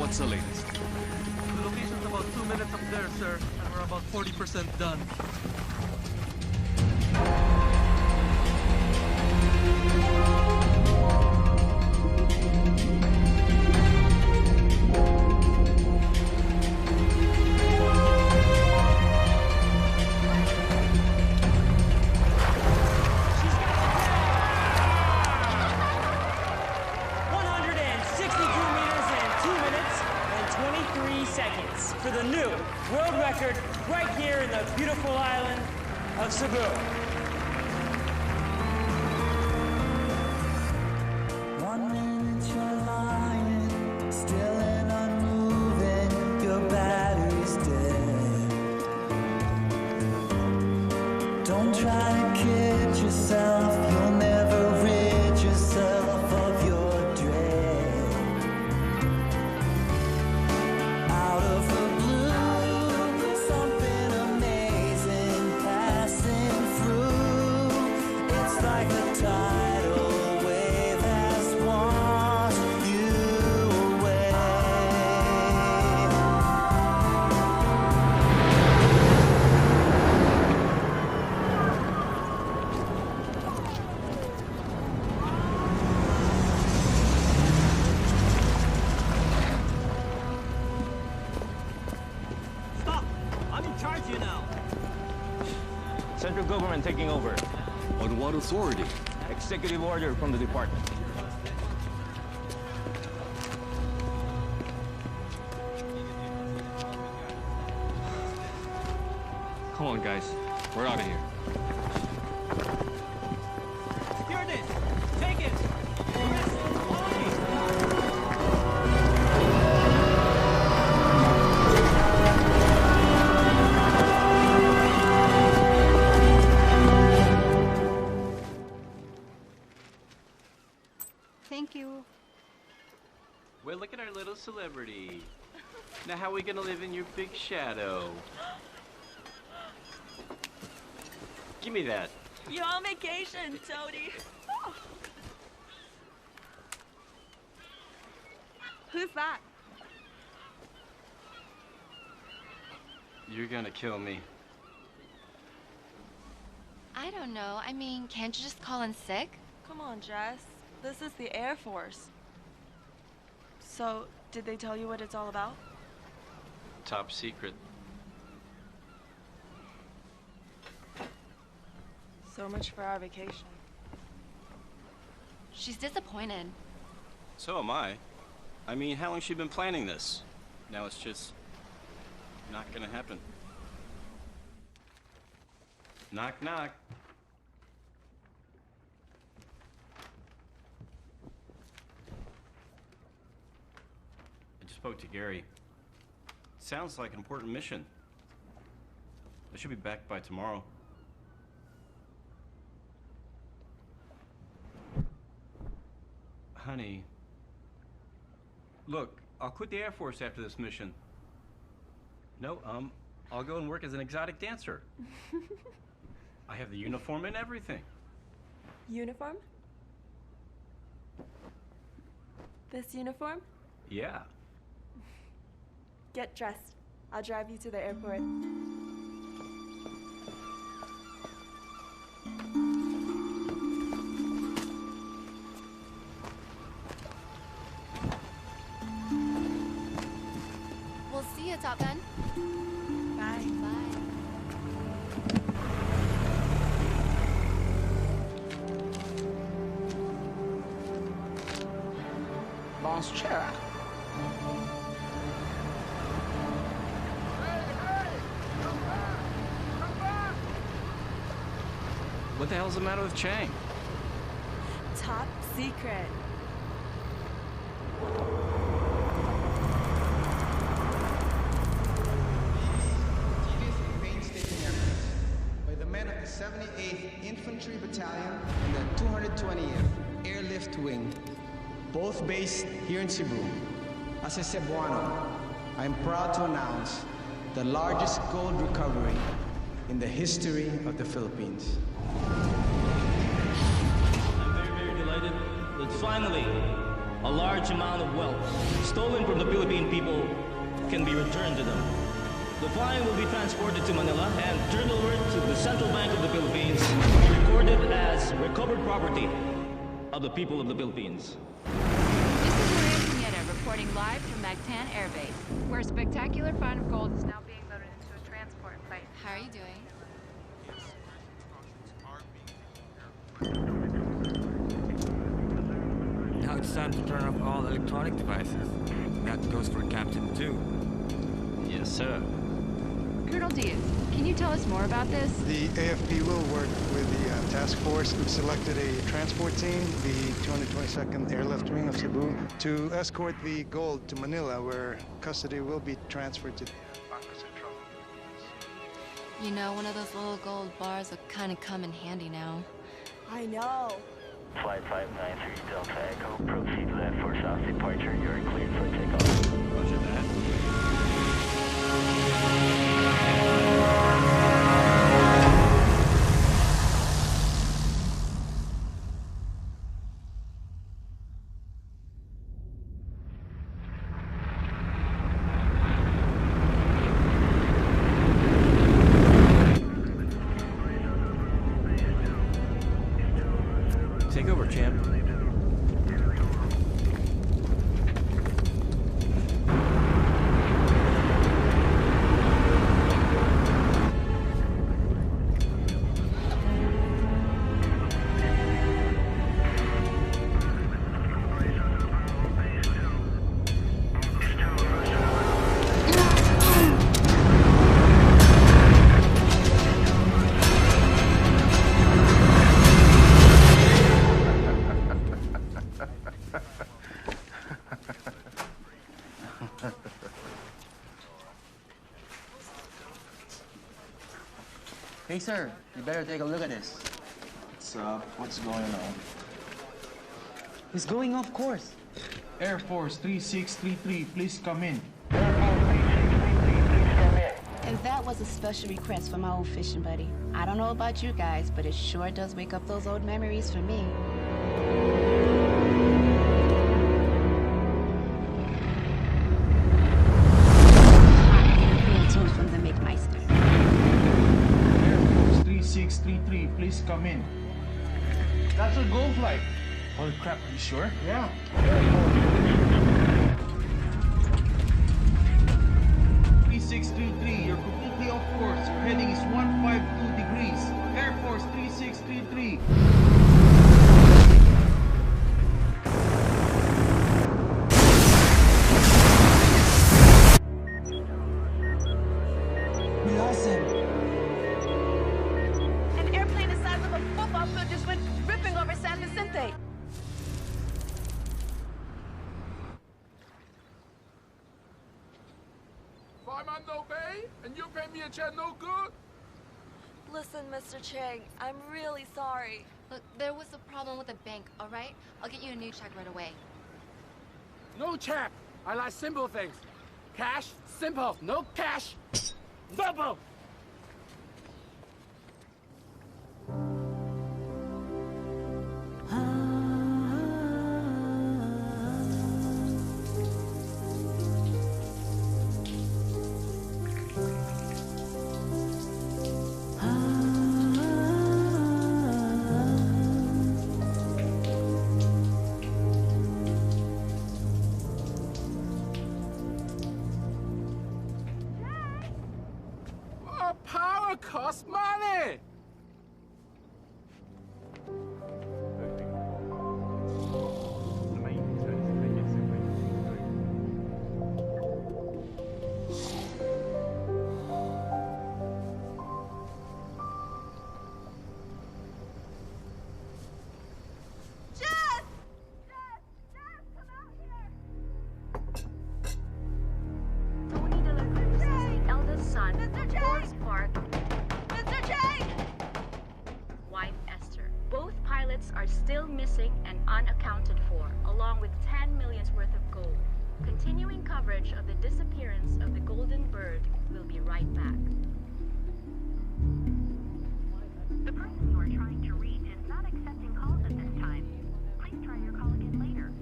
What's the latest? The location's about 2 minutes up there, sir, and we're about 40% done. For the new world record right here in the beautiful island of Cebu. 1 minute you're lying, still and unmoving, your battery's dead. Don't try to kid yourself, you'll never rid yourself of your dread. Out of the like a tidal wave has washed you away. Stop! I'm in charge here now. Central government taking over. On what authority? Executive order from the department. Come on, guys. We're out of here. Secure this! Take it! Thank you. Well, look at our little celebrity. Now, how are we gonna live in your big shadow? Give me that. You're on vacation, Toadie. Who's that? You're gonna kill me. I don't know. I mean, can't you just call in sick? Come on, Jess. This is the Air Force. So, did they tell you what it's all about? Top secret. So much for our vacation. She's disappointed. So am I. I mean, how long has she been planning this? Now it's just not gonna happen. Knock, knock. I just spoke to Gary. Sounds like an important mission. I should be back by tomorrow. Honey, look, I'll quit the Air Force after this mission. No, I'll go and work as an exotic dancer. I have the uniform and everything. Uniform? This uniform? Yeah. Get dressed. I'll drive you to the airport. We'll see you, Top Gun. Bye. Bye. Bonchera. What the hell's the matter with Chang? Top secret. Painstaking efforts by the men of the 78th Infantry Battalion and the 220th Airlift Wing, both based here in Cebu. As a Cebuano, I am proud to announce the largest gold recovery in the history of the Philippines. I'm very, very delighted that finally a large amount of wealth stolen from the Philippine people can be returned to them. The find will be transported to Manila and turned over to the Central Bank of the Philippines to be recorded as recovered property of the people of the Philippines. This is Maria Pineda reporting live from Mactan Air Base, where a spectacular find of gold is now being loaded into a transport plane. How are you doing? Now it's time to turn off all electronic devices. That goes for Captain 2. Yes, sir. Colonel Diaz, can you tell us more about this? The AFP will work with the task force. We've selected a transport team, the 222nd Airlift Wing of Cebu, to escort the gold to Manila, where custody will be transferred to the Bangko Central. You know, one of those little gold bars will kind of come in handy now. I know. Flight 593 Delta Echo, proceed to that for south departure. You're cleared for takeoff. Roger that. Take over, champ. Hey, sir, you better take a look at this. What's going on? He's going off course. Air Force 3633, please come in. And that was a special request from my old fishing buddy. I don't know about you guys, but it sure does wake up those old memories for me. From the McMeister. Air Force 3633, please come in. That's a gold flight. Holy crap, are you sure? Yeah. 3633, you're completely off course. Your heading is 152 degrees. Air Force 3633. An airplane the size of a football field just went ripping over San Vicente. Five man no pay, and you pay me a check no good? Listen, Mr. Chang, I'm really sorry. Look, there was a problem with the bank, all right? I'll get you a new check right away. No check. I like simple things. Cash, simple. No cash, double. Power costs money. Are still missing and unaccounted for, along with 10 million's worth of gold. Continuing coverage of the disappearance of the Golden Bird will be right back. The person you are trying to reach is not accepting calls at this time. Please try your call again later.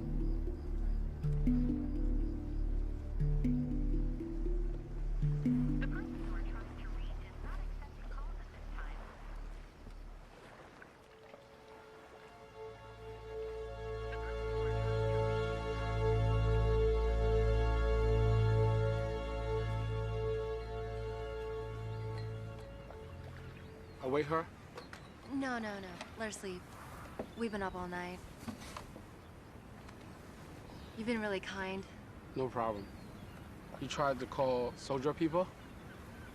wake her? No. Let her sleep. We've been up all night. You've been really kind. No problem. You tried to call soldier people?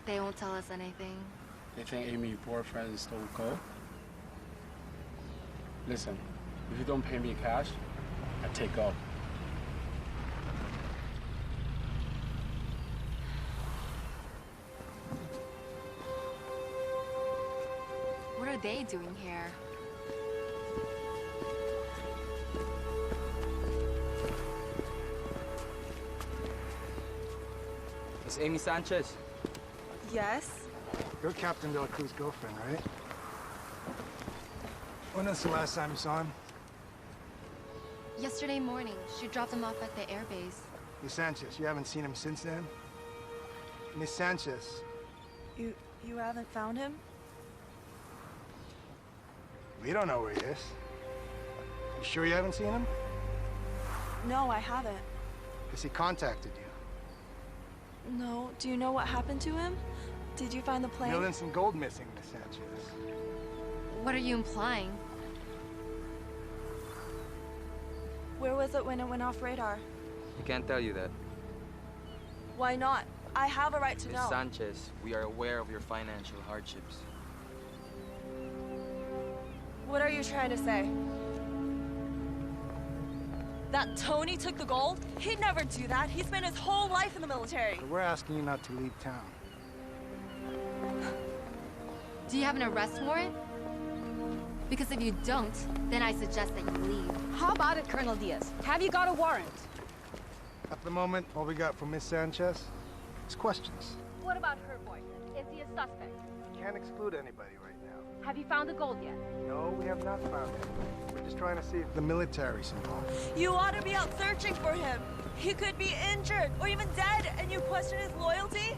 They won't tell us anything. They think Amy's boyfriend stole gold? Listen, if you don't pay me cash, I take off. What are they doing here? It's Amy Sanchez. Yes? You're Captain De La Cruz's girlfriend, right? When was the last time you saw him? Yesterday morning, she dropped him off at the airbase. Miss Sanchez, you haven't seen him since then? Miss Sanchez. You haven't found him? We don't know where he is. You sure you haven't seen him? No, I haven't. Has he contacted you? No. Do you know what happened to him? Did you find the plane? Millions in gold missing, Miss Sanchez. What are you implying? Where was it when it went off radar? I can't tell you that. Why not? I have a right to Miss know. Sanchez, we are aware of your financial hardships. What are you trying to say? That Tony took the gold? He'd never do that. He spent his whole life in the military. But we're asking you not to leave town. Do you have an arrest warrant? Because if you don't, then I suggest that you leave. How about it, Colonel Diaz? Have you got a warrant? At the moment, all we got from Miss Sanchez is questions. What about her boyfriend? Is he a suspect? Can't exclude anybody right now. Have you found the gold yet? No, we have not found it. We're just trying to see if the military's involved. You ought to be out searching for him. He could be injured or even dead, and you question his loyalty?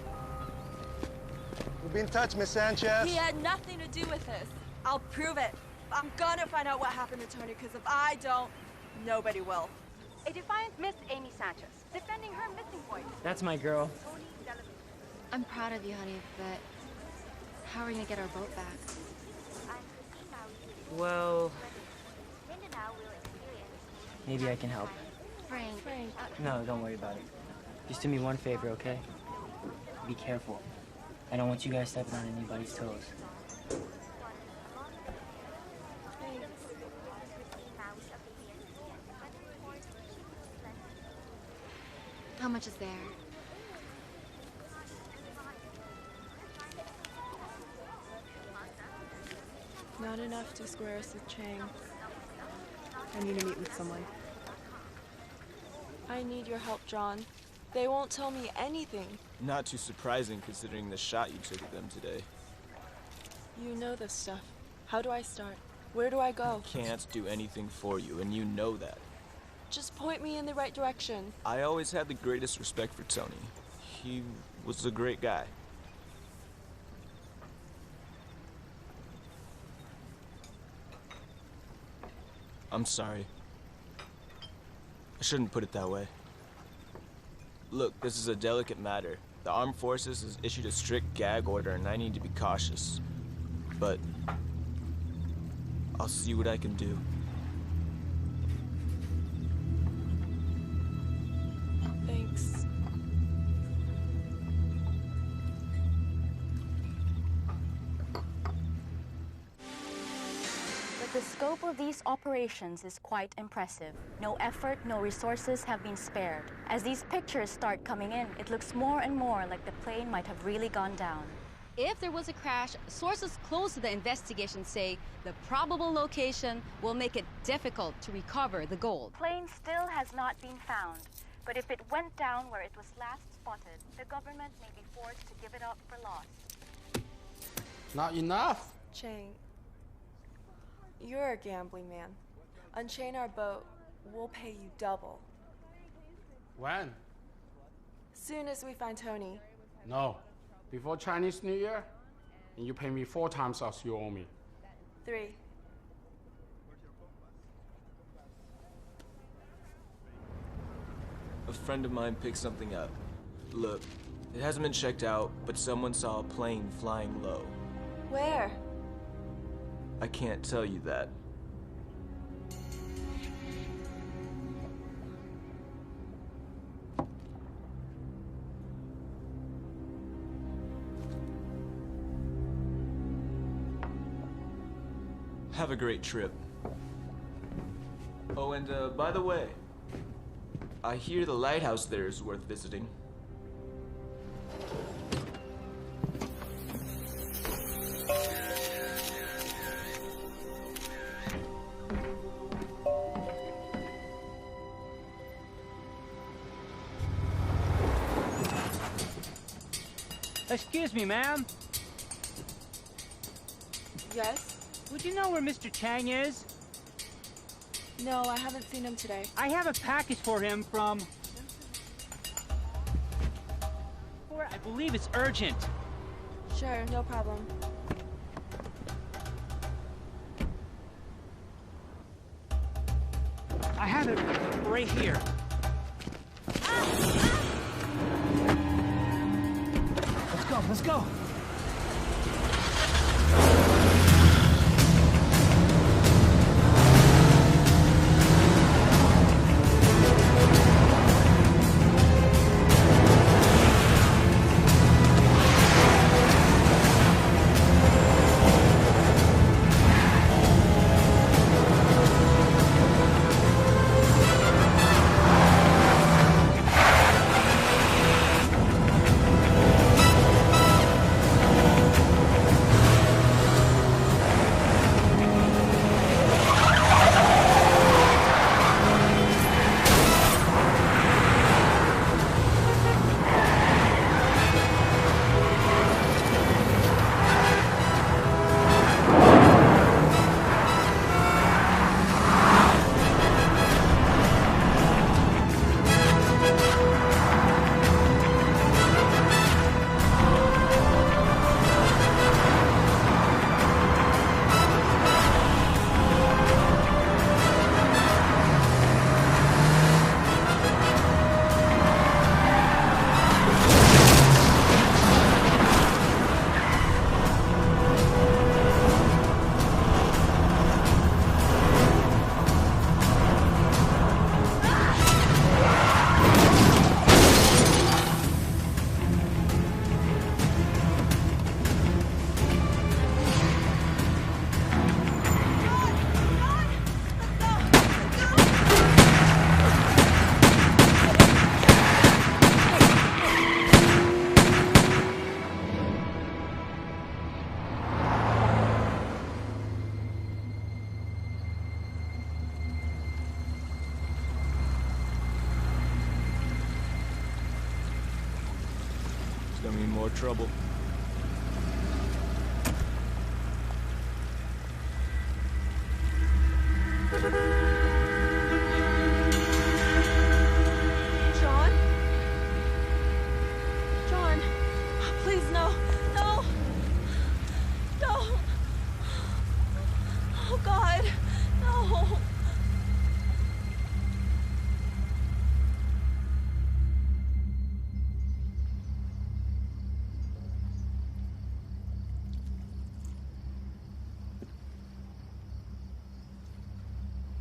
We'll be in touch, Miss Sanchez. He had nothing to do with this. I'll prove it. I'm gonna find out what happened to Tony, because if I don't, nobody will. A defiant Miss Amy Sanchez, defending her missing boy. That's my girl. I'm proud of you, honey, but how are we gonna get our boat back? Well, maybe I can help. Frank. No, don't worry about it. Just do me one favor, okay? Be careful. I don't want you guys stepping on anybody's toes. How much is there? Not enough to square us with Chang. I need to meet with someone. I need your help, John. They won't tell me anything. Not too surprising considering the shot you took at them today. You know this stuff. How do I start? Where do I go? Can't do anything for you, and you know that. Just point me in the right direction. I always had the greatest respect for Tony. He was a great guy. I'm sorry. I shouldn't put it that way. Look, this is a delicate matter. The Armed Forces has issued a strict gag order and I need to be cautious. But I'll see what I can do. Thanks. But the scope of these operations is quite impressive. No effort, no resources have been spared. As these pictures start coming in, it looks more and more like the plane might have really gone down. If there was a crash, sources close to the investigation say the probable location will make it difficult to recover the gold. Plane still has not been found, but if it went down where it was last spotted, the government may be forced to give it up for lost. Not enough. Chang, you're a gambling man. Unchain our boat. We'll pay you double. When? Soon as we find Tony. No. Before Chinese New Year, and you pay me 4 times as you owe me. 3. A friend of mine picked something up. Look, it hasn't been checked out, but someone saw a plane flying low. Where? I can't tell you that. Have a great trip. Oh, and by the way, I hear the lighthouse there is worth visiting. Excuse me, ma'am. Yes? Would you know where Mr. Chang is? No, I haven't seen him today. I have a package for him from... I believe it's urgent. Sure, no problem. I have it right here. Let's go, let's go. It's gonna mean more trouble. John? John, please, no. No! No! Oh, God. No!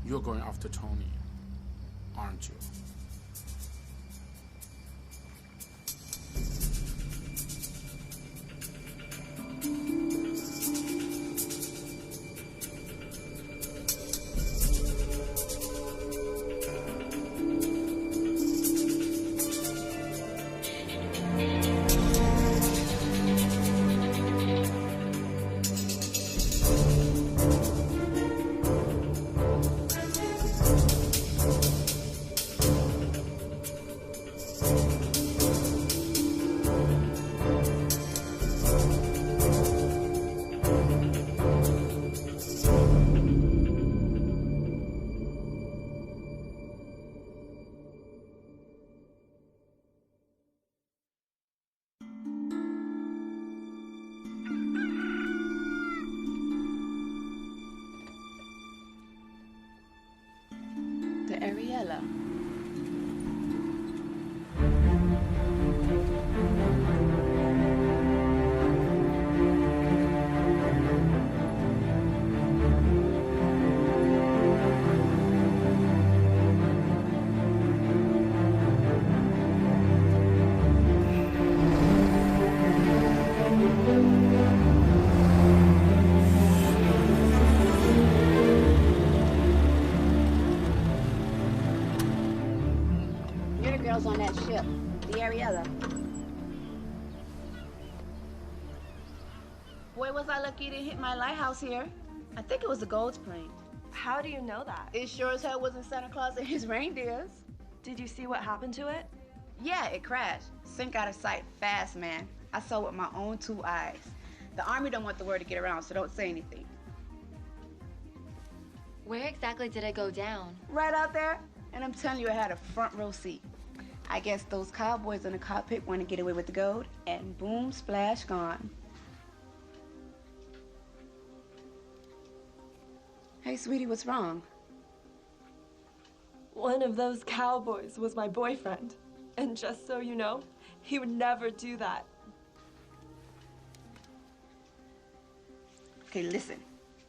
You're going after Tony, aren't you? The Ariella. their girls on that ship, the Ariella. Boy, was I lucky to hit my lighthouse here. I think it was the Gold's plane. How do you know that? It sure as hell wasn't Santa Claus and his reindeers. Did you see what happened to it? Yeah, it crashed. Sink out of sight fast, man. I saw with my own 2 eyes. The Army don't want the word to get around, so don't say anything. Where exactly did it go down? Right out there, and I'm telling you, I had a front row seat. I guess those cowboys in the cockpit want to get away with the gold, and boom, splash, gone. Hey, sweetie, what's wrong? One of those cowboys was my boyfriend. And just so you know, he would never do that. Okay, listen.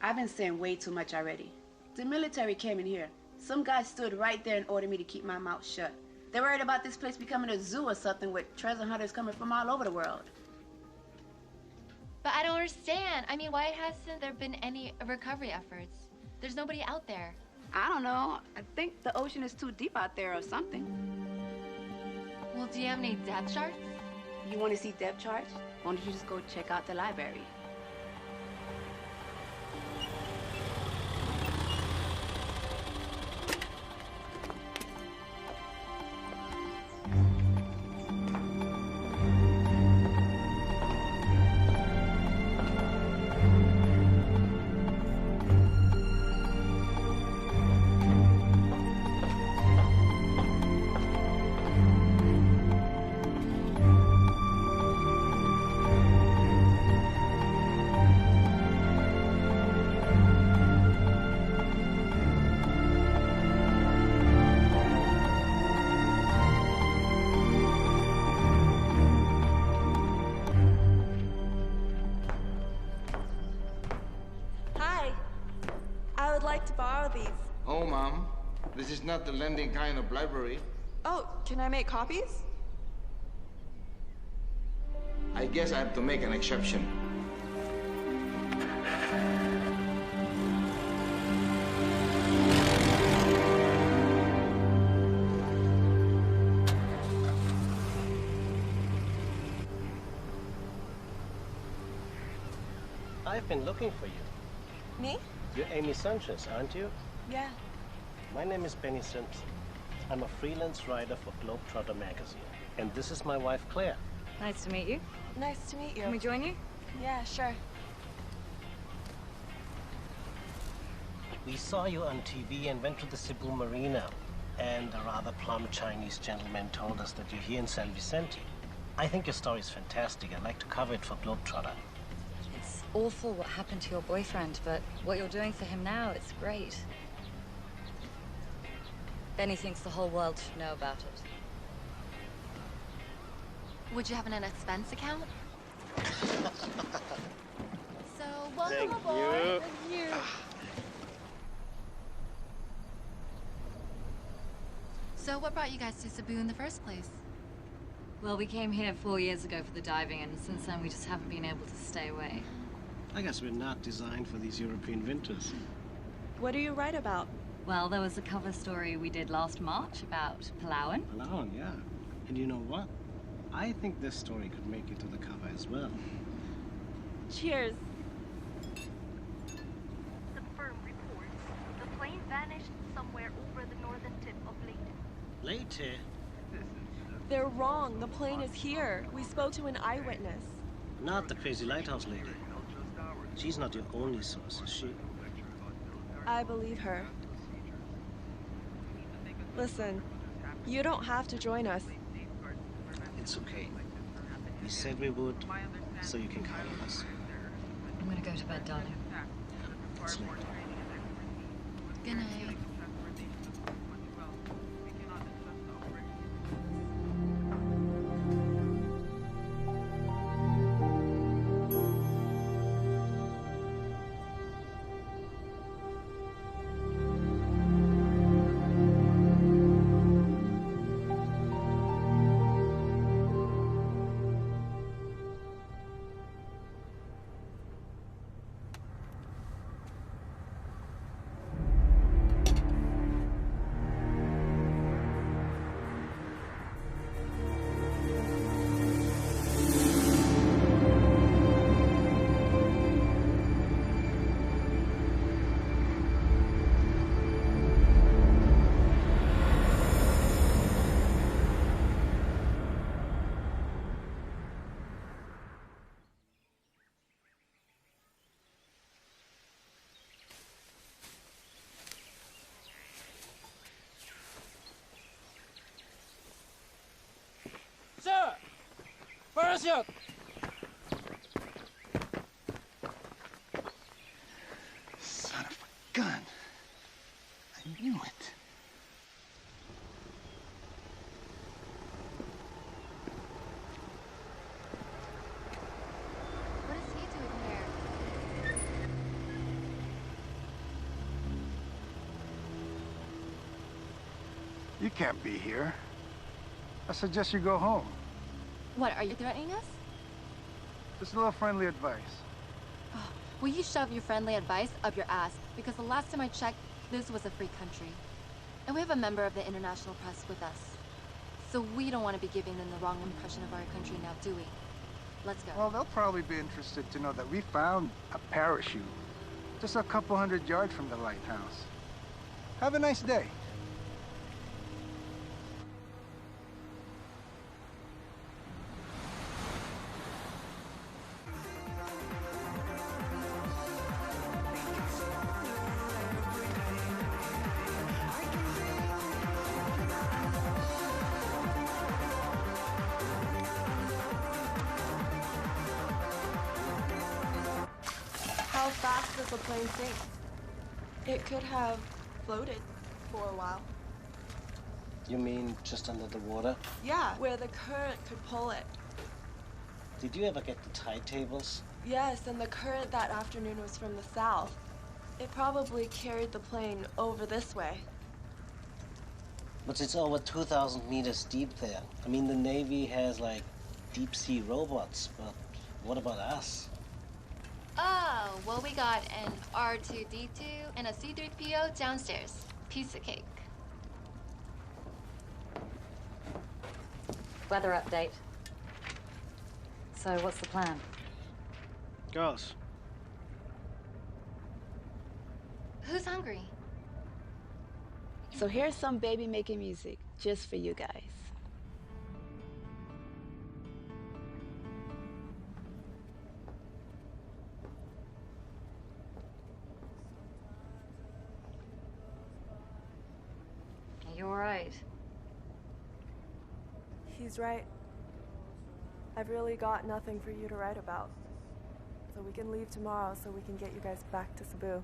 I've been saying way too much already. The military came in here. Some guy stood right there and ordered me to keep my mouth shut. They're worried about this place becoming a zoo or something with treasure hunters coming from all over the world. But I don't understand. I mean, why hasn't there been any recovery efforts? There's nobody out there. I don't know. I think the ocean is too deep out there or something. Well, do you have any depth charts? You want to see depth charts? Why don't you just go check out the library? Oh, Mom. This is not the lending kind of library. Oh, can I make copies? I guess I have to make an exception. I've been looking for you. Me? You're Amy Sanchez, aren't you? Yeah. My name is Benny Simpson. I'm a freelance writer for Globetrotter magazine. And this is my wife, Claire. Nice to meet you. Nice to meet you. Can we join you? Yeah, sure. We saw you on TV and went to the Cebu Marina. And a rather plump Chinese gentleman told us that you're here in San Vicente. I think your story is fantastic. I'd like to cover it for Globetrotter. It's awful what happened to your boyfriend, but what you're doing for him now, it's great. Benny thinks the whole world should know about it. Would you have an expense account? So, welcome Thank aboard. you. Thank you. So, what brought you guys to Cebu in the first place? Well, we came here 4 years ago for the diving, and since then we just haven't been able to stay away. I guess we're not designed for these European winters. What do you write about? Well, there was a cover story we did last March about Palawan. Palawan, yeah. And you know what? I think this story could make it to the cover as well. Cheers. The firm reports the plane vanished somewhere over the northern tip of Leyte. Later? They're wrong. The plane is here. We spoke to an eyewitness. Not the crazy lighthouse lady. She's not your only source, is she? I believe her. Listen, you don't have to join us. It's okay. We said we would, so you can count on us. I'm gonna go to bed, darling. Sleep. Good night. parachute! Son of a gun. I knew it. What is he doing here? You can't be here. I suggest you go home. What, are you threatening us? Just a little friendly advice. Will you shove your friendly advice up your ass? Because the last time I checked, this was a free country. And we have a member of the international press with us. So we don't want to be giving them the wrong impression of our country now, do we? Let's go. Well, they'll probably be interested to know that we found a parachute just a couple 100 yards from the lighthouse. Have a nice day. How fast does the plane sink? It could have floated for a while. You mean just under the water? Yeah, where the current could pull it. Did you ever get the tide tables? Yes, and the current that afternoon was from the south. It probably carried the plane over this way. But it's over 2,000 meters deep there. I mean, the Navy has, like, deep-sea robots, but what about us? Oh, well, we got an R2-D2 and a C-3PO downstairs. Piece of cake. Weather update. So, what's the plan? Girls. Who's hungry? So here's some baby making music just for you guys. Are you alright? He's right. I've really got nothing for you to write about. So we can leave tomorrow so we can get you guys back to Cebu.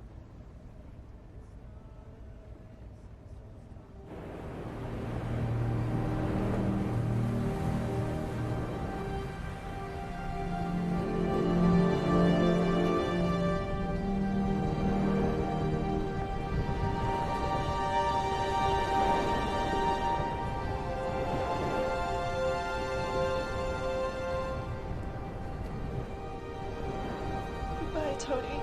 Bye, Tony.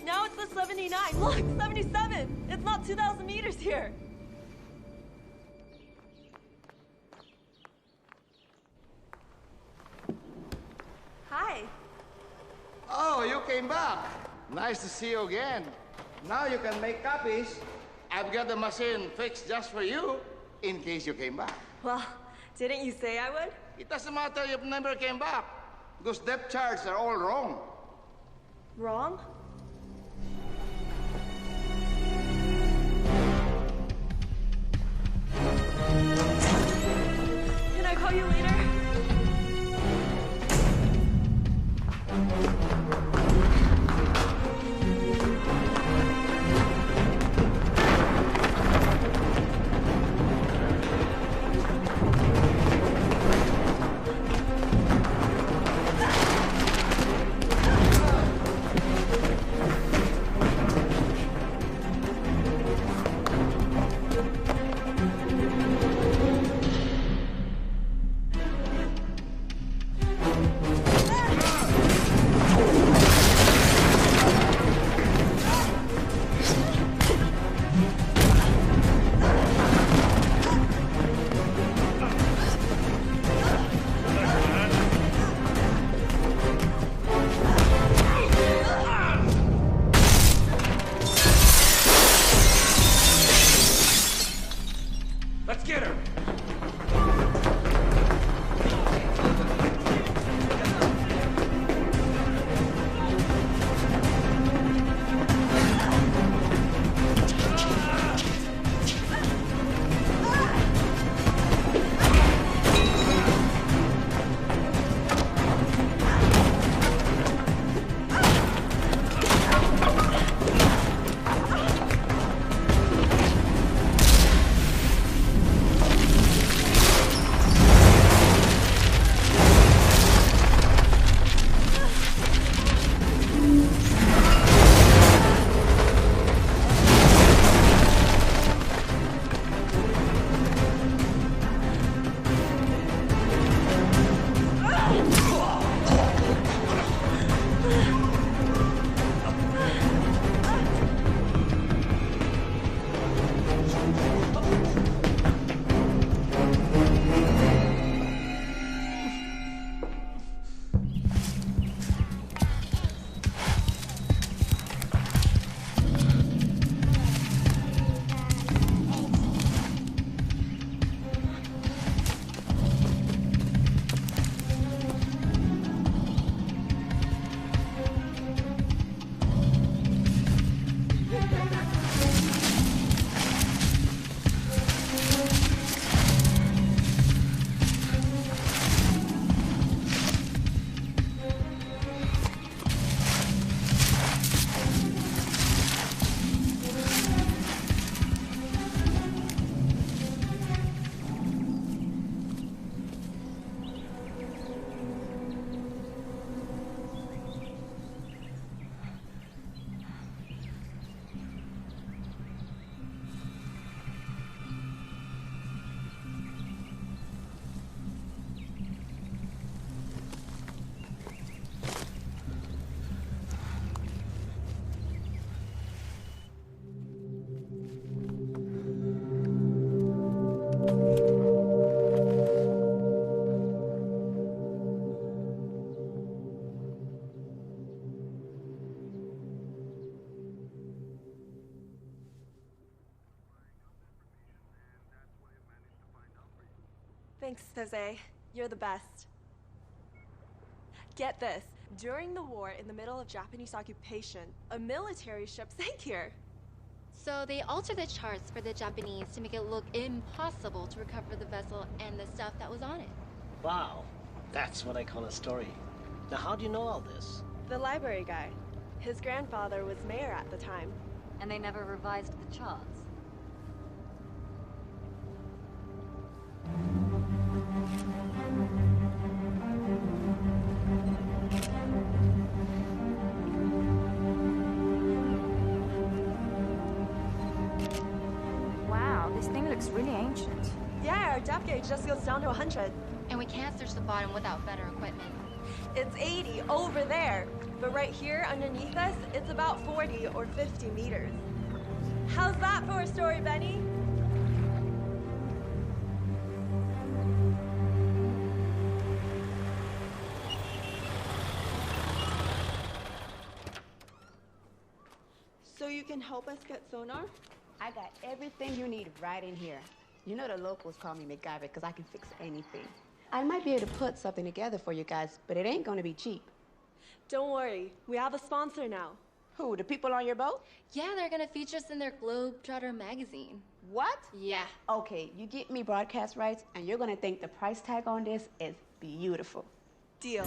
Now it's the 79. Look, 77. It's not 2,000 meters here. Hi. Oh, you came back. Nice to see you again. Now you can make copies. I've got the machine fixed just for you in case you came back. Well, didn't you say I would? It doesn't matter if you never came back because depth charts are all wrong. Wrong? Can I call you later? Thanks, Jose. You're the best. Get this. During the war, in the middle of Japanese occupation, a military ship sank here. So they altered the charts for the Japanese to make it look impossible to recover the vessel and the stuff that was on it. Wow, that's what I call a story. Now, how do you know all this? The library guy. His grandfather was mayor at the time. And they never revised the charts. Wow, this thing looks really ancient. Yeah, our depth gauge just goes down to 100. And we can't search the bottom without better equipment. It's 80 over there. But right here underneath us, it's about 40 or 50 meters. How's that for a story, Benny? So you can help us get sonar? I got everything you need right in here. You know the locals call me MacGyver because I can fix anything. I might be able to put something together for you guys, but it ain't gonna be cheap. Don't worry, we have a sponsor now. Who, the people on your boat? Yeah, they're gonna feature us in their Globetrotter magazine. What? Yeah. Okay, you get me broadcast rights, and you're gonna think the price tag on this is beautiful. Deal.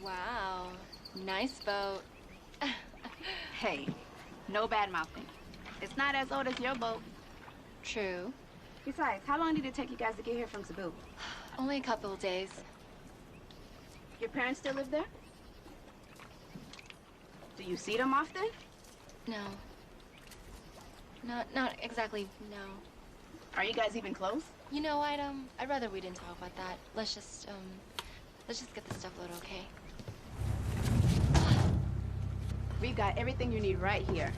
Wow, nice boat. Hey, no bad mouthing. It's not as old as your boat. True. Besides, how long did it take you guys to get here from Cebu? Only a couple of days. Your parents still live there? Do you see them often? No. Not exactly, no. Are you guys even close? You know, I'd rather we didn't talk about that. Let's just get the stuff loaded, okay? We've got everything you need right here.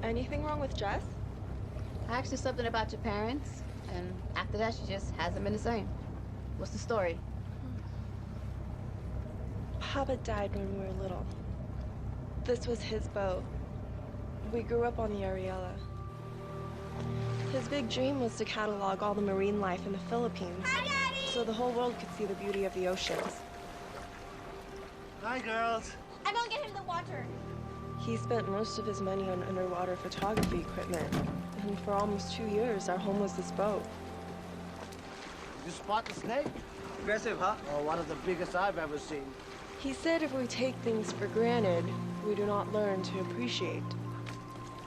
Anything wrong with Jess? I asked her something about your parents, and after that, she just hasn't been the same. What's the story? Papa died when we were little. This was his boat. We grew up on the Ariella. His big dream was to catalog all the marine life in the Philippines, so the whole world could see the beauty of the oceans. Hi, girls. I'm gonna get him the water. He spent most of his money on underwater photography equipment, and for almost 2 years, our home was this boat. Did you spot the snake? Aggressive, huh? Oh, one of the biggest I've ever seen. He said if we take things for granted, we do not learn to appreciate.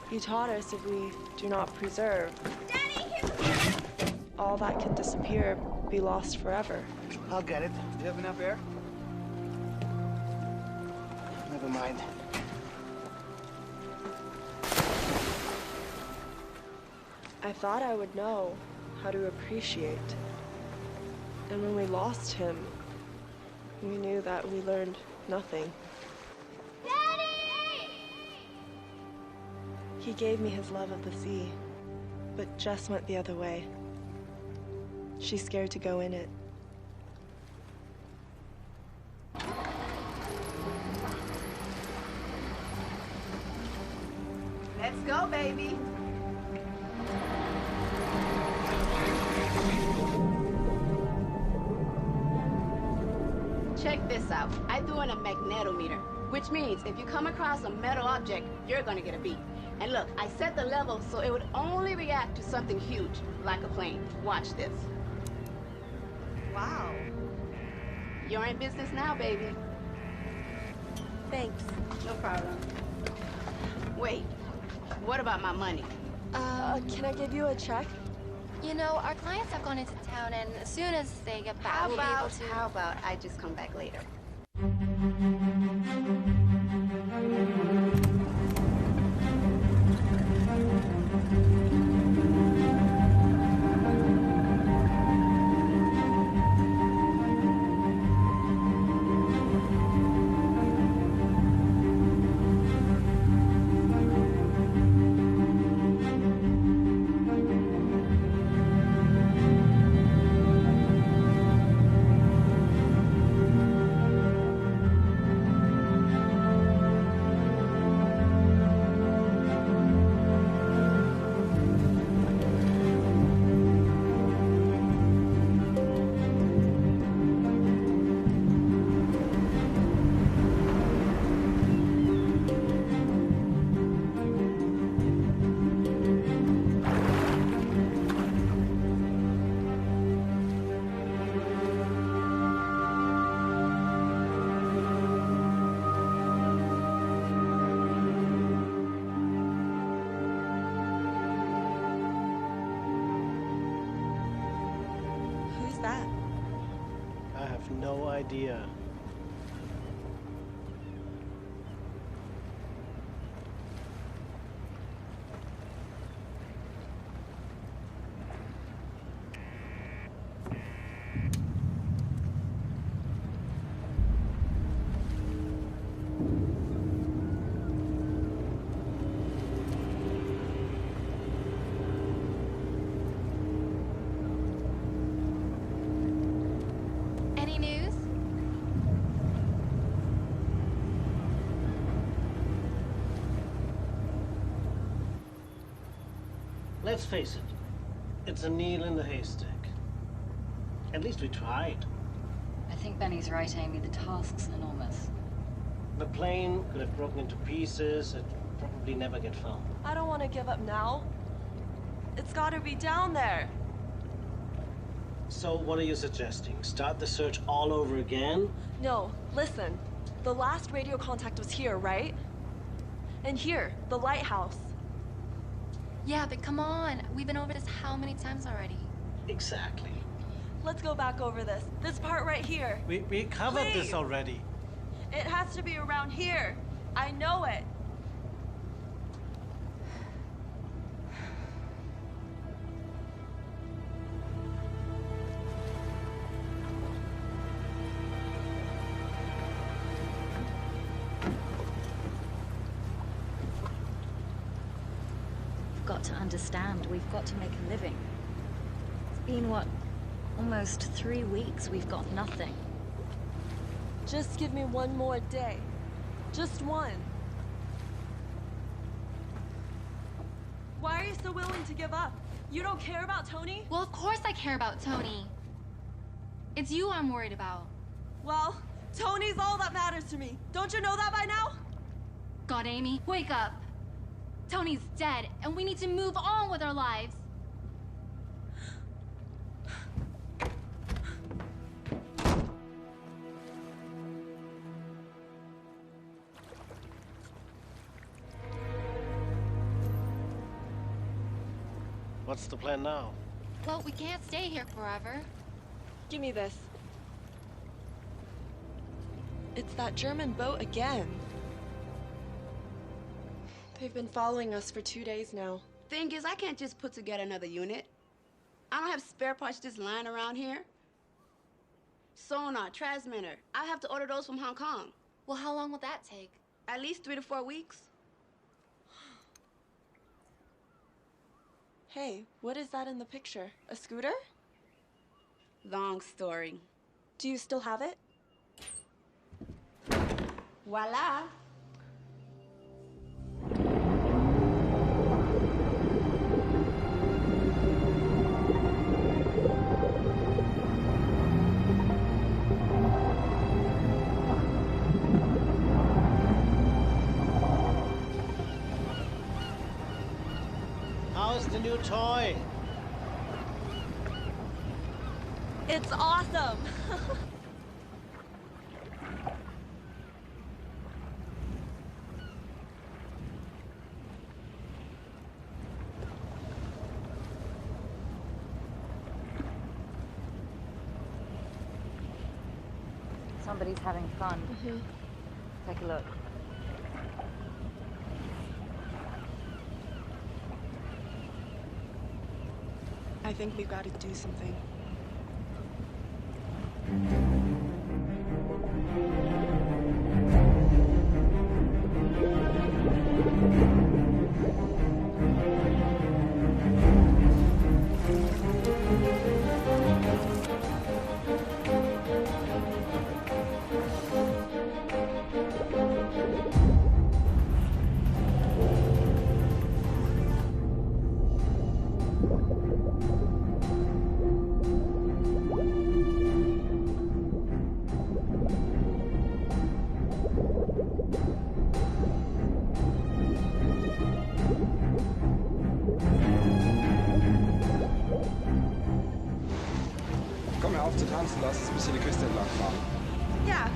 He taught us if we do not preserve, all that can disappear, be lost forever. I'll get it. Do you have enough air? Never mind. I thought I would know how to appreciate. And when we lost him, we knew that we learned nothing. Daddy! He gave me his love of the sea, but Jess went the other way. She's scared to go in it. Let's go, baby. Check this out. I threw in a magnetometer, which means if you come across a metal object, you're gonna get a beep. And look, I set the level so it would only react to something huge, like a plane. Watch this. Wow. You're in business now, baby. Thanks. No problem. Wait, what about my money? Can I give you a check? You know, our clients have gone into town, and as soon as they get back, we'll be able to... How about I just come back later? no idea. Any news? Let's face it, it's a needle in the haystack. At least we tried. I think Benny's right, Amy. The task's enormous. The plane could have broken into pieces. It'd probably never get found. I don't want to give up now. It's gotta be down there. So what are you suggesting? Start the search all over again? No, listen. The last radio contact was here, right? And here, the lighthouse. Yeah, but come on. We've been over this how many times already? Exactly. Let's go back over this. This part right here. We covered Please. this already. It has to be around here. I know it. We've got to understand. We've got to make a living. It's been, what, almost 3 weeks we've got nothing. Just give me one more day. Just one. Why are you so willing to give up? You don't care about Tony? Well, of course I care about Tony. It's you I'm worried about. Well, Tony's all that matters to me. Don't you know that by now? God, Amy, wake up. Tony's dead, and we need to move on with our lives. What's the plan now? Well, we can't stay here forever. Give me this. It's that German boat again. They've been following us for 2 days now. Thing is, I can't just put together another unit. I don't have spare parts just lying around here. Sonar, transmitter. I have to order those from Hong Kong. Well, how long will that take? At least 3 to 4 weeks. Hey, what is that in the picture? A scooter? Long story. Do you still have it? Voila. How's the new toy? It's awesome! Somebody's having fun. Take a look. I think we've got to do something. Komm, hör auf zu tanzen, lass uns ein bisschen die Küste entlang fahren. Ja.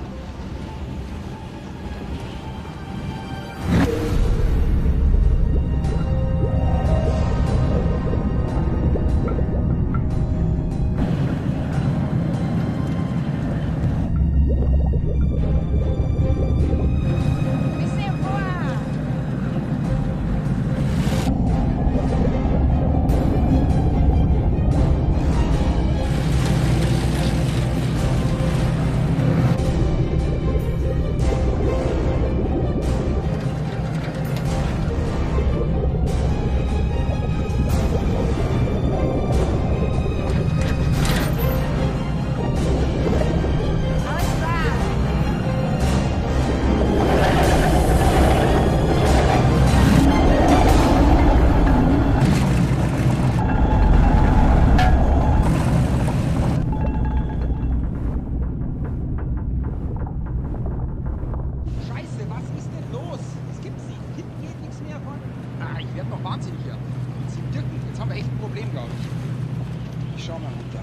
charmant Ruta.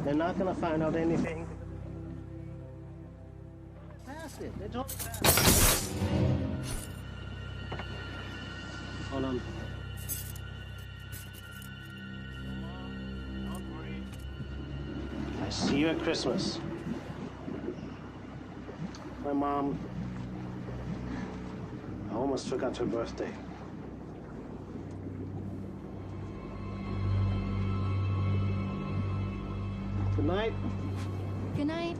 They're not gonna find out anything. Pass it. They told me pass it. Hold on. Don't worry. I see you at Christmas. My mom, I almost forgot her birthday. Good night. Good night.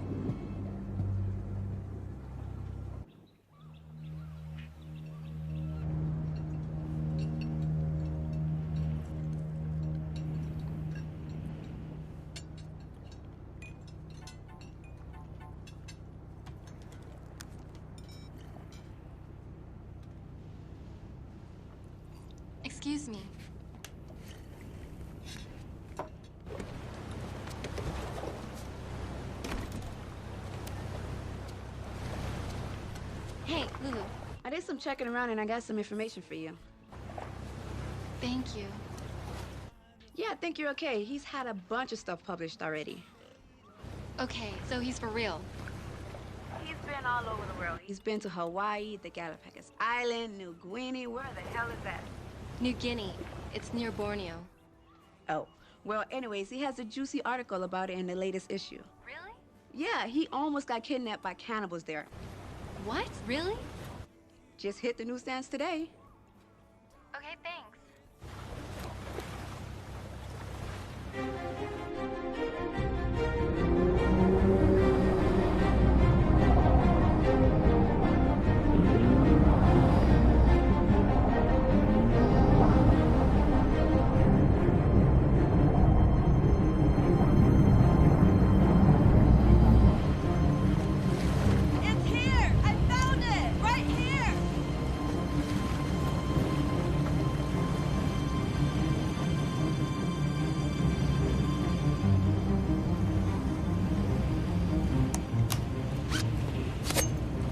Excuse me. Hey, Lulu. I did some checking around and I got some information for you. Thank you. Yeah, I think you're okay. He's had a bunch of stuff published already. Okay, so he's for real. He's been all over the world. He's been to Hawaii, the Galapagos Island, New Guinea. Where the hell is that? New Guinea. It's near Borneo. Oh, well, anyways, he has a juicy article about it in the latest issue. Really? Yeah, he almost got kidnapped by cannibals there. What? Really? Just hit the newsstands today. Okay, thanks. It's here! I found it! Right here!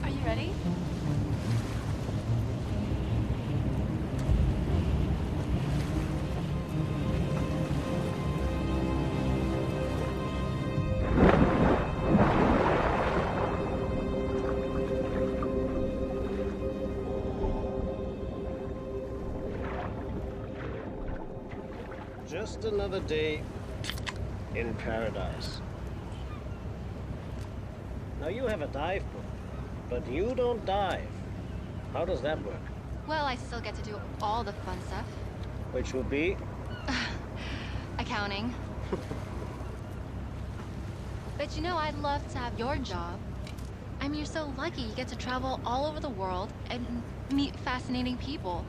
Are you ready? Just another day in paradise. Now you have a dive book, but you don't dive. How does that work? Well, I still get to do all the fun stuff. Which would be? Accounting. But you know, I'd love to have your job. I mean, you're so lucky you get to travel all over the world and meet fascinating people.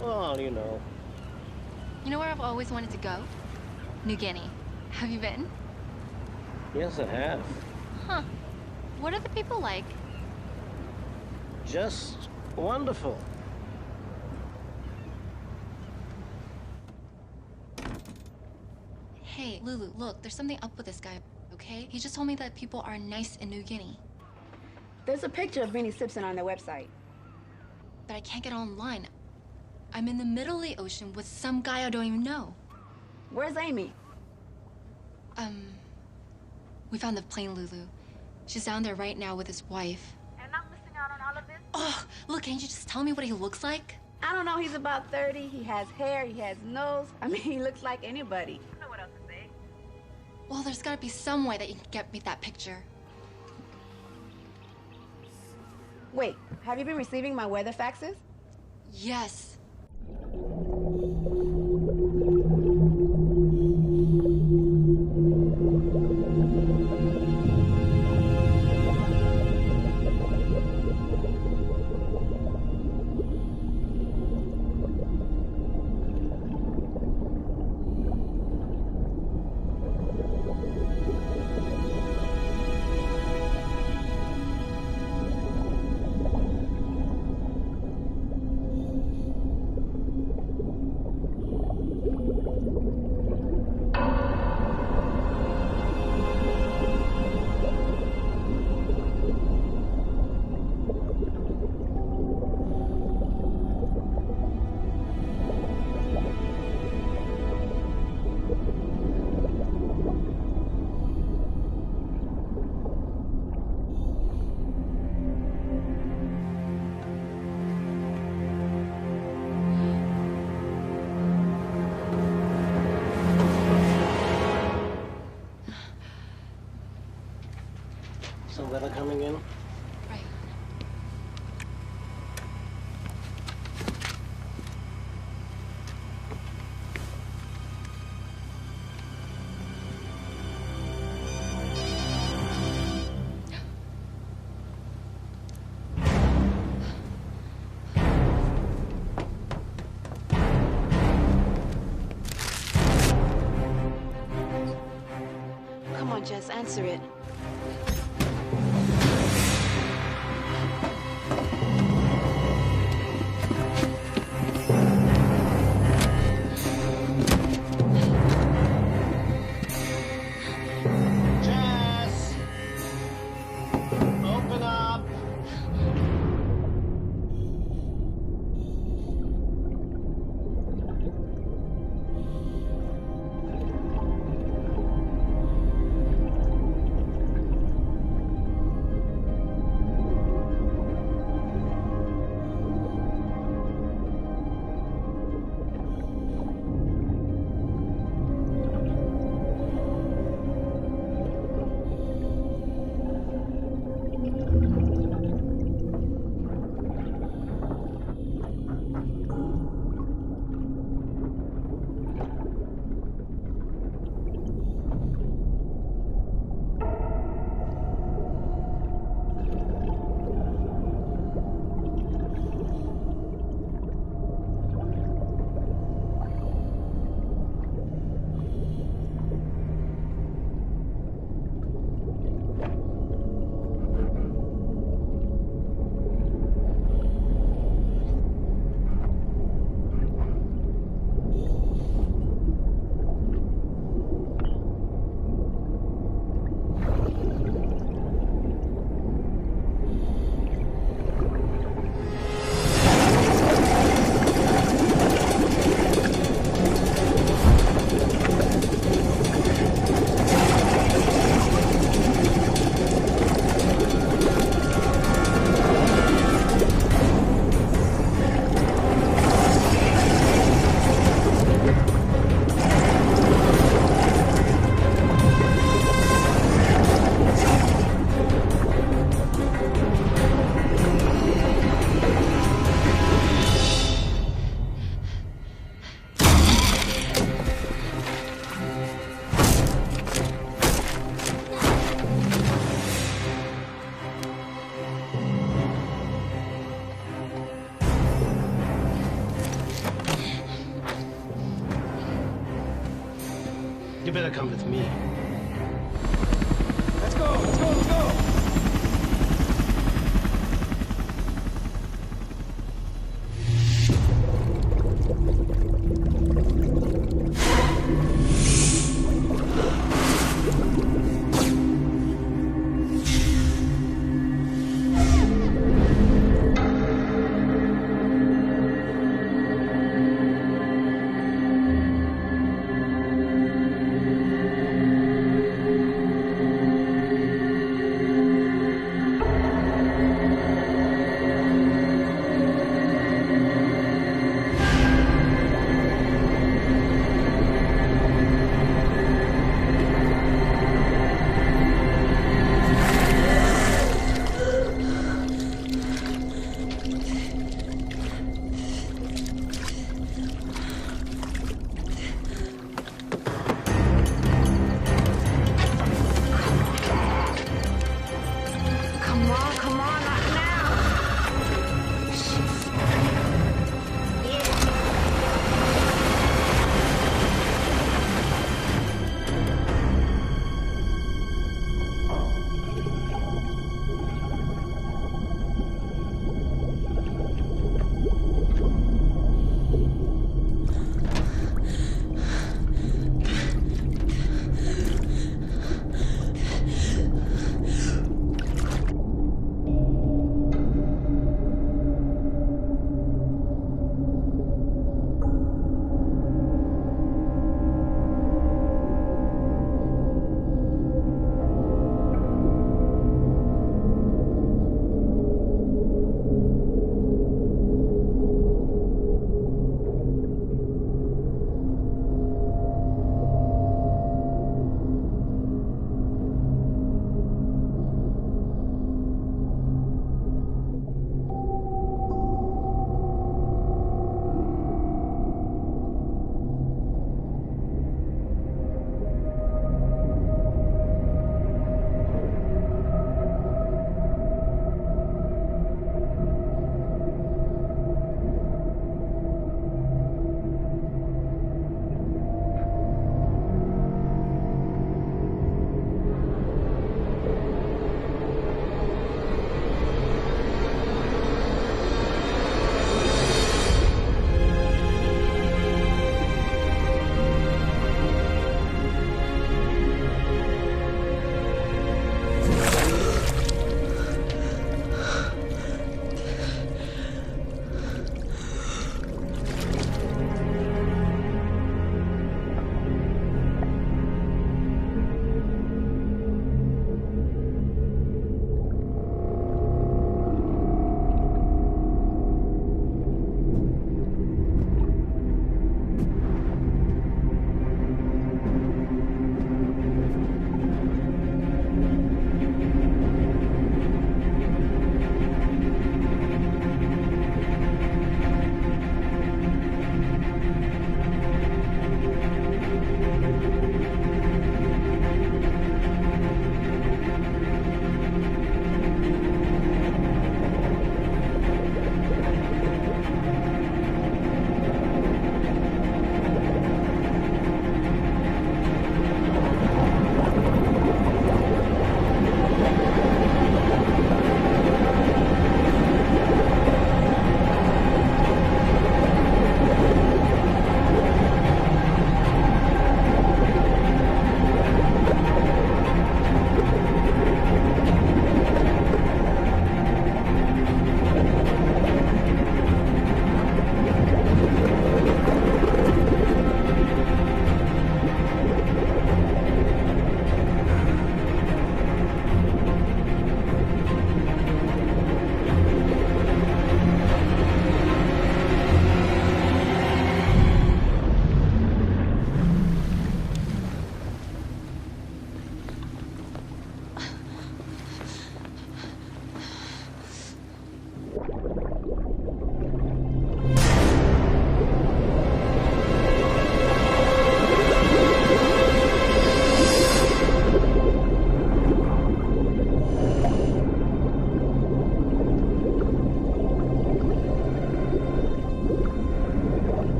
Well, you know. You know where I've always wanted to go? New Guinea. Have you been? Yes, I have. Huh. What are the people like? Just wonderful. Hey, Lulu, look, there's something up with this guy, okay? He just told me that people are nice in New Guinea. There's a picture of Vinnie Simpson on their website. But I can't get online. I'm in the middle of the ocean with some guy I don't even know. Where's Amy? We found the plane, Lulu. She's down there right now with his wife. And I'm missing out on all of this? Oh, look, can't you just tell me what he looks like? I don't know, he's about 30, he has hair, he has nose. I mean, he looks like anybody. I don't know what else to say. Well, there's gotta be some way that you can get me that picture. Wait, have you been receiving my weather faxes? Yes. Yes, answer it. Jess! Open up! You better come with me. Let's go, let's go, let's go!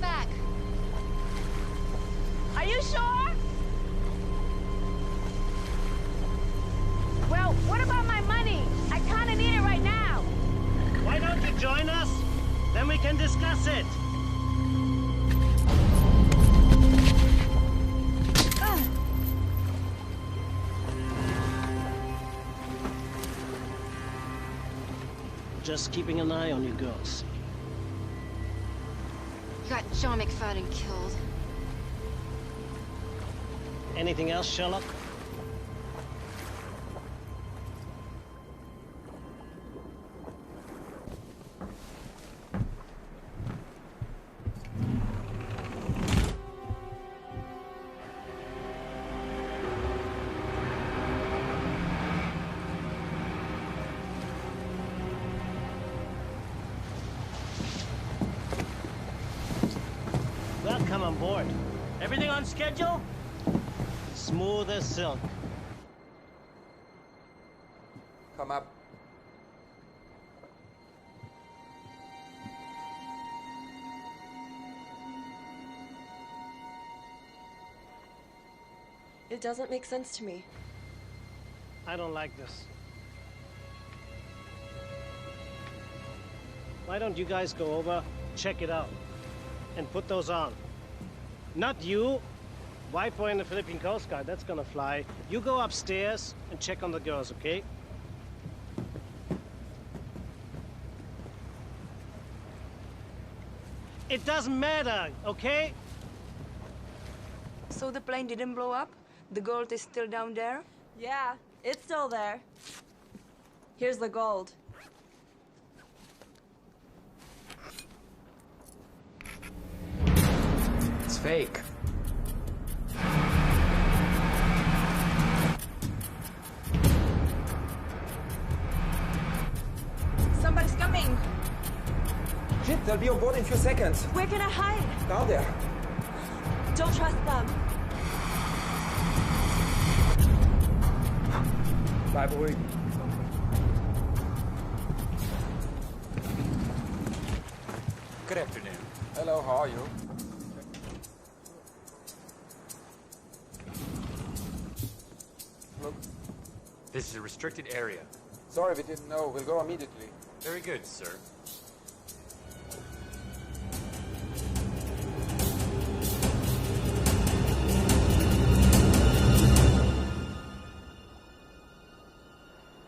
back. Are you sure? Well, what about my money? I kind of need it right now. Why don't you join us? Then we can discuss it. Just keeping an eye on you girls. You got John McFadden killed. Anything else, Sherlock? Welcome on board. Everything on schedule? Smooth as silk. Come up. It doesn't make sense to me. I don't like this. Why don't you guys go over, check it out, and put those on? Not you. White boy in the Philippine Coast Guard, that's gonna fly. You go upstairs and check on the girls, okay? It doesn't matter, okay? So the plane didn't blow up? The gold is still down there? Yeah, it's still there. Here's the gold. It's fake. Somebody's coming! Shit, they'll be on board in a few seconds. Where can I hide? Down there. Don't trust them. Bleib ruhig. Good afternoon. Hello, how are you? Look. This is a restricted area. Sorry, we didn't know. We'll go immediately. Very good, sir.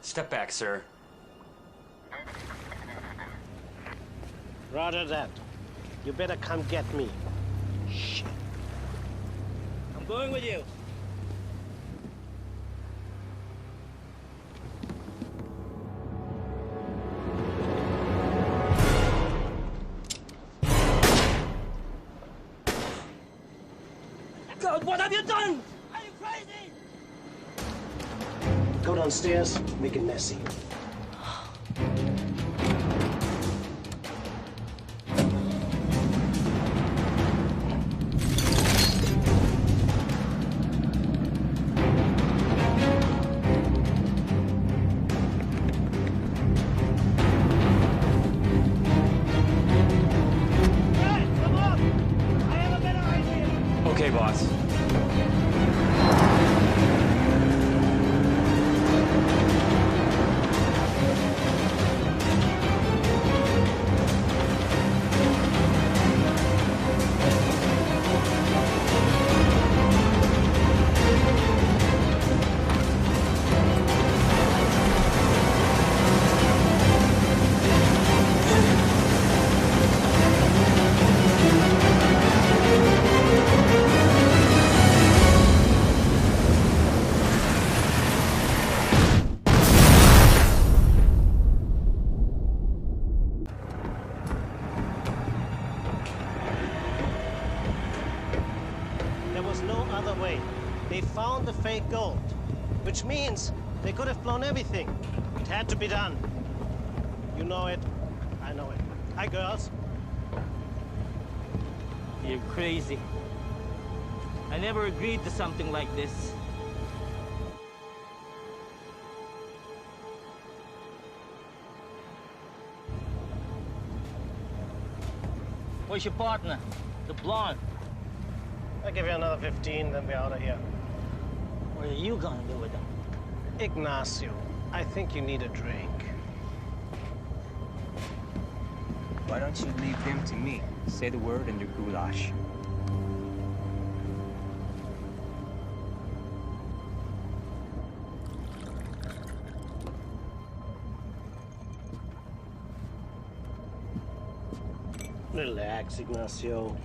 Step back, sir. Roger that. You better come get me. Shit. I'm going with you. God, what have you done? Are you crazy? Go downstairs, make it messy. Okay, boss. There was no other way. They found the fake gold, which means they could have blown everything. It had to be done. You know it. I know it. Hi, girls. You're crazy. I never agreed to something like this. Where's your partner? The blonde. I'll give you another 15, then we're out of here. What are you gonna do with them? Ignacio, I think you need a drink. Why don't you leave him to me? Say the word and your goulash. Relax, Ignacio.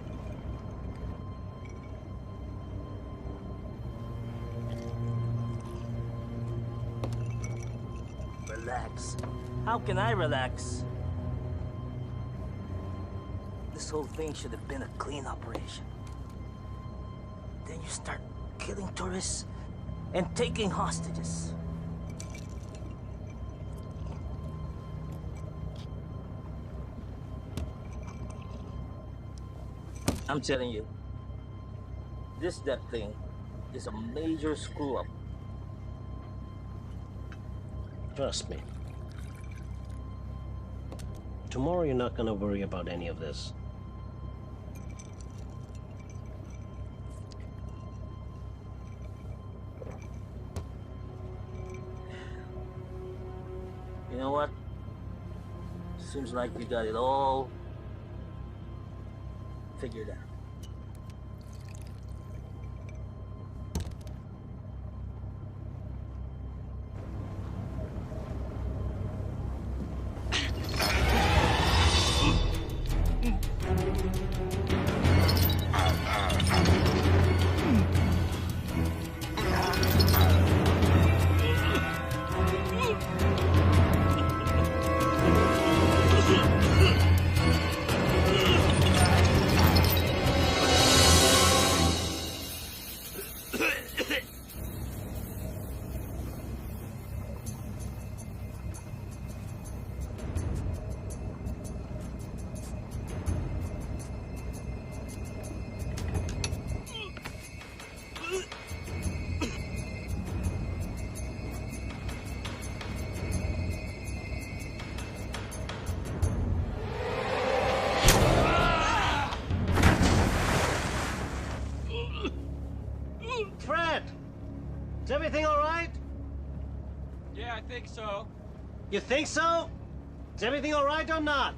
Relax. How can I relax? This whole thing should have been a clean operation. Then you start killing tourists and taking hostages. I'm telling you, this death thing is a major screw-up. Trust me. Tomorrow you're not gonna worry about any of this. You know what? Seems like you got it all figured out. Fred! Is everything all right? Yeah, I think so. You think so? Is everything all right or not?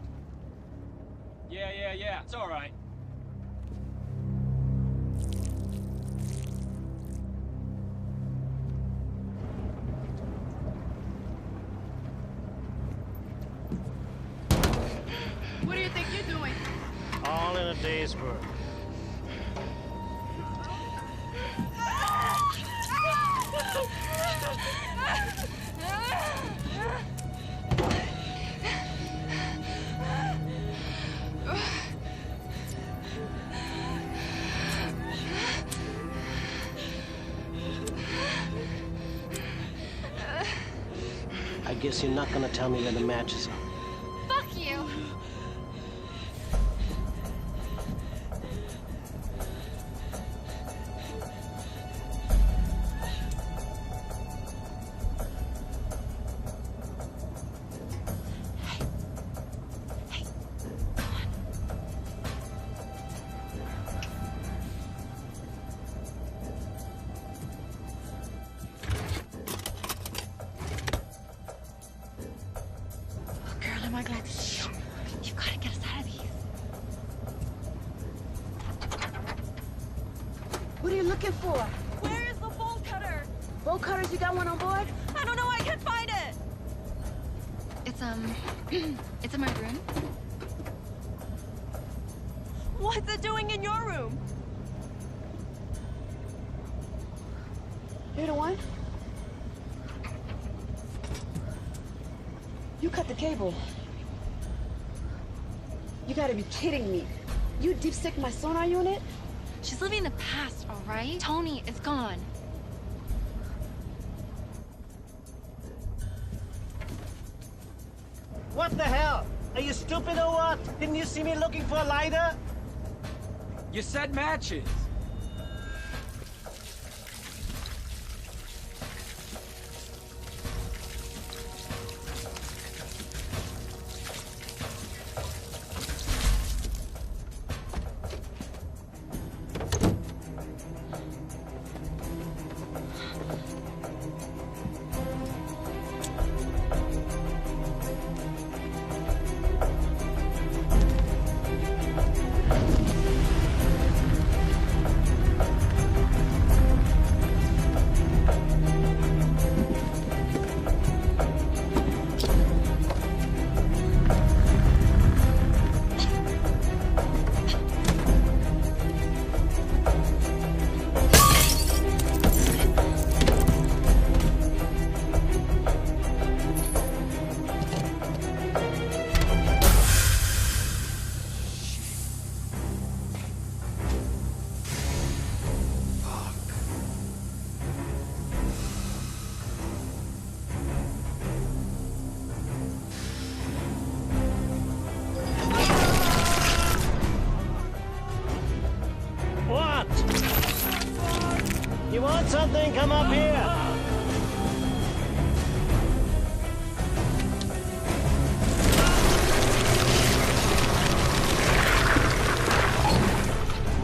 Yeah. It's all right. What do you think you're doing? All in a day's work. I guess you're not gonna tell me where the matches are. Fuck you! Girl, am I glad to see you. You've got to get us out of these. What are you looking for? Where is the bolt cutter? Bolt cutters, you got one on board? I don't know. I can't find it. It's, it's in my room. What's it doing in your room? You're the one? You cut the cable. You gotta be kidding me. You deep sick my sonar unit? She's living in the past, all right? Tony is gone. What the hell? Are you stupid or what? Didn't you see me looking for a lighter? You said matches. got something? Come up here.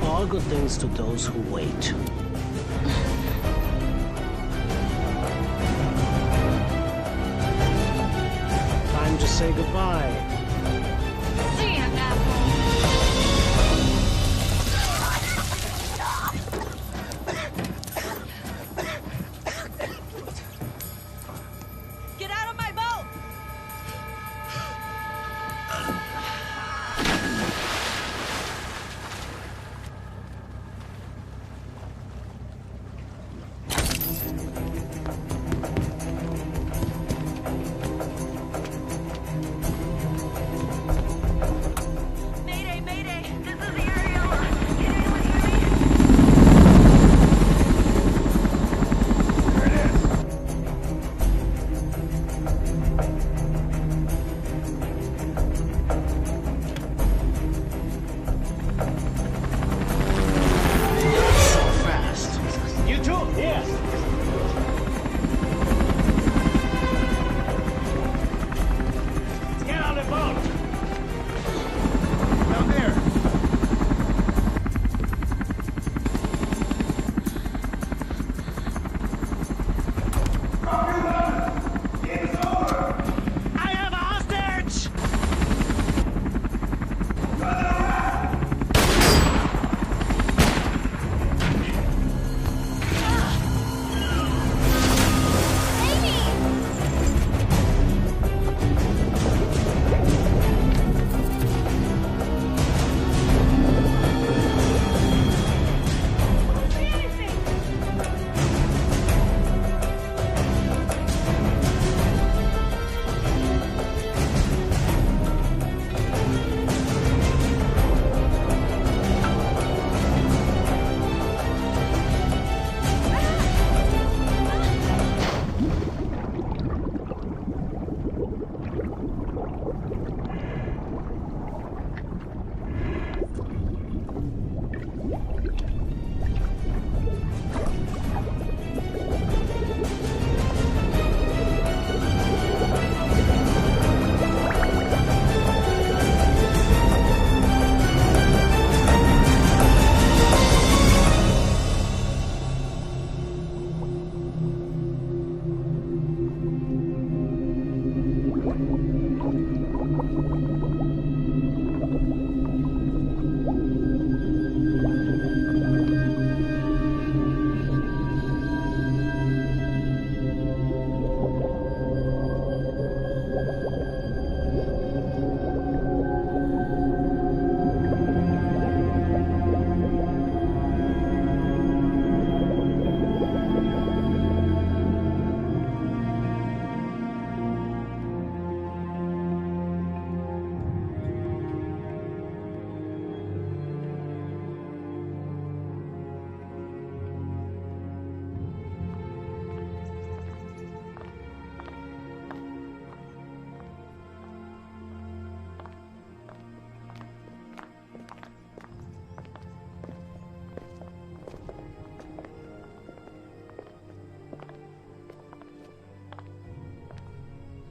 All good things to those who wait. Time to say goodbye. See ya, asshole. Get out of my boat! Mayday, mayday! This is the Ariola! Can anyone hear me? There it is. So fast. You too, here. Let's get on the boat. Down there. I have a hostage!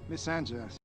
Miss Sanchez.